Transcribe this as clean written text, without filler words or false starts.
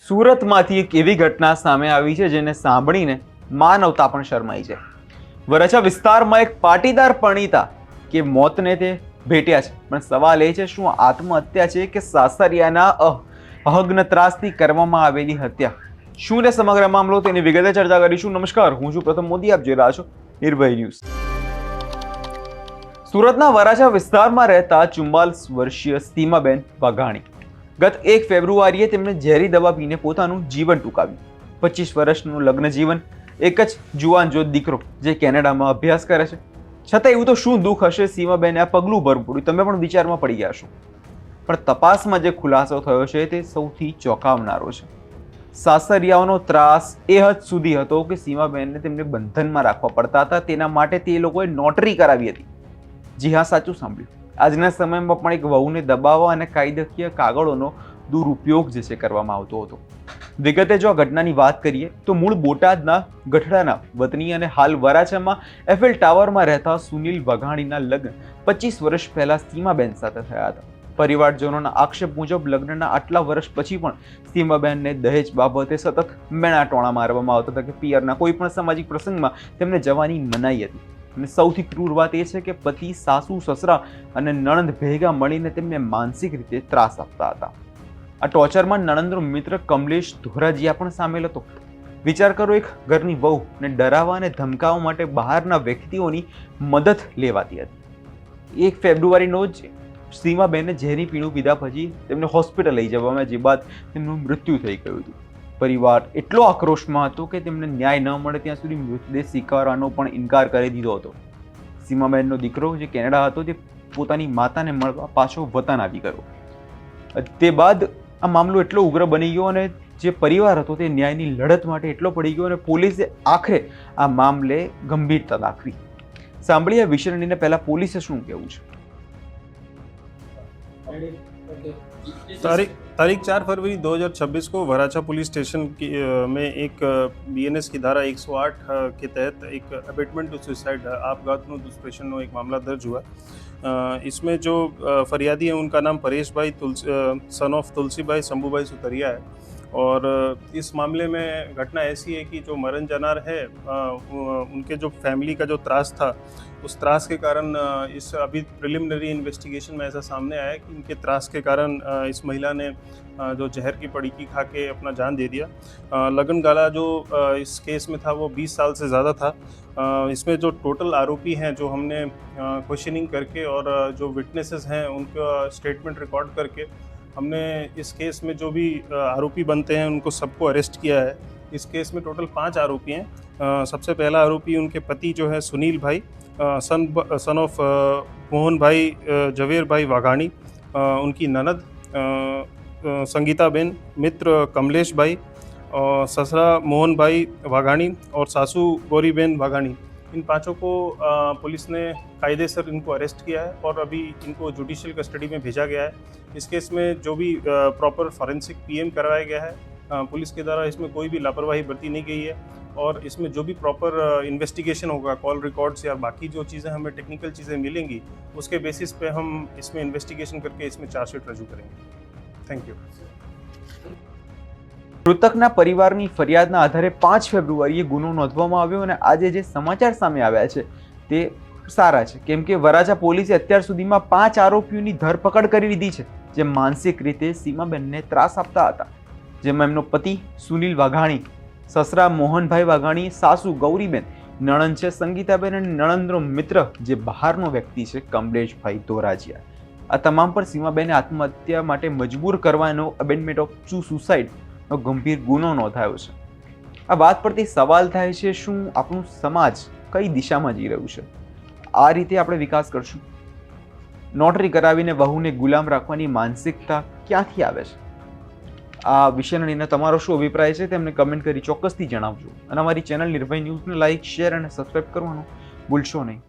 સુરતમાંથી એક એવી ઘટના સામે આવી છે જેને સાંભળીને માનવતા પણ શરમાઈ છે। વરાછા વિસ્તારમાં એક પાટીદાર પરણીતા કે મોતને તે ભેટ્યા છે, પણ સવાલ એ છે શું આત્મહત્યા છે કે સાસરિયાના અહગ્ન ત્રાસથી કરવામાં આવેલી હત્યા? શું ને સમગ્ર મામલો તેની વિગતે ચર્ચા કરીશું। નમસ્કાર, હું છું પ્રથમ મોદી, આપ જોઈ રહ્યા છો નિર્ભય ન્યૂઝ। સુરતના વરાછા વિસ્તારમાં રહેતા 44 વર્ષીય સીમાબેન વાઘાણી ગત 1 ફેબ્રુઆરીએ તેમણે ઝેરી દવા પીને પોતાનું જીવન ટૂંકાવ્યું। 25 વર્ષનું લગ્ન જીવન, એક જ જુવાન જોત દીકરો જે કેનેડામાં અભ્યાસ કરે છે, છતાં એવું તો શું દુઃખ હશે સીમાબેને આ પગલું ભરવું પડ્યું, તમે પણ વિચારમાં પડી ગયા છો। પણ તપાસમાં જે ખુલાસો થયો છે તે સૌથી ચોંકાવનારો છે। સાસરિયાઓનો ત્રાસ એ હદ સુધી હતો કે સીમાબેનને તેમને બંધનમાં રાખવા પડતા હતા, તેના માટે તે લોકોએ નોટરી કરાવી હતી। જી હા, સાચું સાંભળ્યું। આજના સમયમાં પણ એક વહુને દબાવવા અને કાયદાકીય કાગળોનો દુરુપયોગ જે છે કરવામાં આવતો હતો। વિગતે જો આ ઘટનાની વાત કરીએ તો મૂળ બોટાદના ગઠડાના વતની અને હાલ વરાછામાં એફએલ ટાવરમાં રહેતા સુનિલ વાઘાણીના લગ્ન 25 વર્ષ પહેલા સીમાબેન સાથે થયા હતા। પરિવારજનોના આક્ષેપ મુજબ લગ્નના આટલા વર્ષ પછી પણ સીમાબેનને દહેજ બાબતે સતત મેણા ટોણા મારવામાં આવતા હતા કે પિયરના કોઈ પણ સામાજિક પ્રસંગમાં તેમને જવાની મનાઈ હતી। અને સૌથી ક્રૂર વાત એ છે કે પતિ, સાસુ, સસરા અને નણંદ ભેગા મળીને તેમને માનસિક રીતે ત્રાસ આપતા હતા। આ ટોર્ચરમાં નણંદનો મિત્ર કમલેશ ધોરાજીયા પણ સામેલ હતો। વિચાર કરો, એક ઘરની વહુને ડરાવવા અને ધમકાવવા માટે બહારના વ્યક્તિઓની મદદ લેવાતી હતી। 1 ફેબ્રુઆરીનો જ સીમાબેને ઝેરી પીણું પીધા પછી તેમને હોસ્પિટલ લઈ જવામાં, જે બાદ તેમનું મૃત્યુ થઈ ગયું હતું। પરિવાર એટલો આક્રોશમાં હતો કે તેમને ન્યાય ન મળે ત્યાં સુધી મૃતદેહ સ્વીકારવાનો પણ ઇનકાર કરી દીધો હતો। સીમાબેનનો દીકરો જે કેનેડા હતો તે પોતાની માતાને મળવા પાછો વતન આવી ગયો। તે બાદ આ મામલો એટલો ઉગ્ર બની ગયો અને જે પરિવાર હતો તે ન્યાયની લડત માટે એટલો પડી ગયો અને પોલીસે આખરે આ મામલે ગંભીરતા દાખવી। સાંભળીએ આ વિષયને લઈને પહેલા પોલીસે શું કહેવું છે। तारीख 4 फरवरी 2026 को वराछा पुलिस स्टेशन में एक बीएनएस की धारा 108 के तहत एक अबेटमेंट टू सुसाइड आपघातનો दुष्प्रेषणનો एक मामला दर्ज हुआ। इसमें जो फरियादी हैं उनका नाम परेश भाई सन ऑफ तुलसी भाई शंभू भाई सुतरिया है। और इस मामले में घटना ऐसी है कि जो मरण जनार है उनके जो फैमिली का जो त्रास था, उस त्रास के कारण इस अभी प्रिलिमिनरी इन्वेस्टिगेशन में ऐसा सामने आया कि इनके त्रास के कारण इस महिला ने जो जहर की पड़ीकी खा के अपना जान दे दिया। लगन गाला जो इस केस में था वो 20 साल से ज़्यादा था। इसमें जो टोटल आरोपी हैं, जो हमने क्वेश्चनिंग करके और जो विटनेसेस हैं उनका स्टेटमेंट रिकॉर्ड करके हमने इस केस में जो भी आरोपी बनते हैं उनको सबको अरेस्ट किया है। इस केस में टोटल 5 आरोपी हैं। सबसे पहला आरोपी उनके पति जो है सुनील भाई सन ऑफ मोहन भाई जवेर भाई वाघाणी, उनकी ननद संगीताबेन, मित्र कमलेश भाई, ससरा मोहन भाई वाघाणी और सासू गौरीबेन वाघाणी। इन 5 को पुलिस ने कायदेसर इनको अरेस्ट किया है और अभी इनको जुडिशियल कस्टडी में भेजा गया है। इस केस में जो भी प्रॉपर फॉरेंसिक पीएम करवाया गया है, पुलिस के द्वारा इसमें कोई भी लापरवाही बरती नहीं गई है और इसमें जो भी प्रॉपर इन्वेस्टिगेशन होगा, कॉल रिकॉर्ड्स या बाकी जो चीज़ें हमें टेक्निकल चीज़ें मिलेंगी, उसके बेसिस पे हम इसमें इन्वेस्टिगेशन करके इसमें चार्जशीट रजू करेंगे। Thank you. મૃતકના પરિવારની ફરિયાદના આધારે 5 ફેબ્રુઆરીએ ગુનો નોંધવામાં આવ્યો અને આજે જે સમાચાર સામે આવ્યા છે તે સારા છે, કેમ કે વરાછા પોલીસે અત્યાર સુધીમાં 5 આરોપીઓની ધરપકડ કરી લીધી છે જે માનસિક રીતે સીમાબેનને ત્રાસ આપતા હતા, જેમાં એમનો પતિ સુનિલ વાઘાણી, સસરા મોહનભાઈ વાઘાણી, સાસુ ગૌરીબેન, નણંદ છે સંગીતાબેન અને નણંદનો મિત્ર જે બહારનો વ્યક્તિ છે કમલેશભાઈ ધોરાજીયા। આ તમામ પર સીમાબેને આત્મહત્યા માટે મજબૂર કરવાનો અબેન્ડમેન્ટ ઓફ સુસાઇડ નો ગંભીર ગુનો નોંધાયો છે। આ વાત પરથી સવાલ થાય છે, શું આપણું સમાજ કઈ દિશામાં જઈ રહ્યું છે? આ રીતે આપણે વિકાસ કરશું? નોટરી કરાવીને વહુને ગુલામ રાખવાની માનસિકતા ક્યાંથી આવે છે? આ વિષયને લઈને તમારો શું અભિપ્રાય છે તેમને કમેન્ટ કરી ચોક્કસથી જણાવજો અને અમારી ચેનલ નિર્ભય ન્યૂઝને લાઇક, શેર અને સબસ્ક્રાઇબ કરવાનું ભૂલશો નહીં।